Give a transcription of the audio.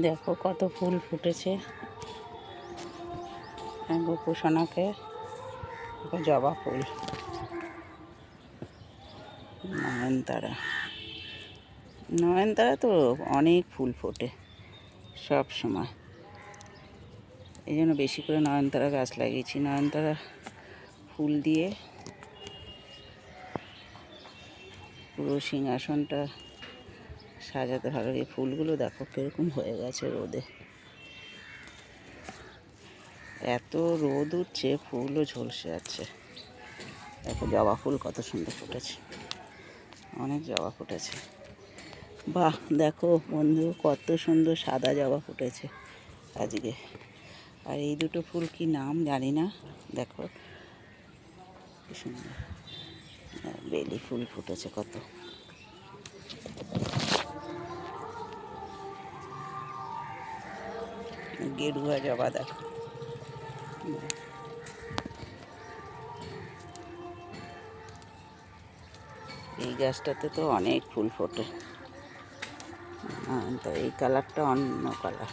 দেখো কত ফুল ফুটেছে। গোপুসোনাকে জবা ফুল, নয়নতারা। নয়নতারা তো অনেক ফুল ফোটে সব সময়, এই জন্য বেশি করে নয়নতারা গাছ লাগিয়েছি। নয়নতারা ফুল দিয়ে পুরো সিংহাসনটা সাজাতে ভালো লাগে। ফুলগুলো দেখো কীরকম হয়ে গেছে রোদে, এত রোদ উঠছে ফুলও ঝলসে যাচ্ছে। দেখো জবা ফুল কত সুন্দর ফুটেছে, অনেক জবা ফুটেছে। বাহ, দেখো বন্ধু কত সুন্দর সাদা জবা ফুটেছে আজকে। আর এই দুটো ফুল কি নাম জানি না, দেখো কি সুন্দর বেলি ফুল ফুটেছে কত। গেরুয়া জবা দেখো, এই গাছটাতে তো অনেক ফুল ফোটে। তো এই কালারটা অন্য কালার।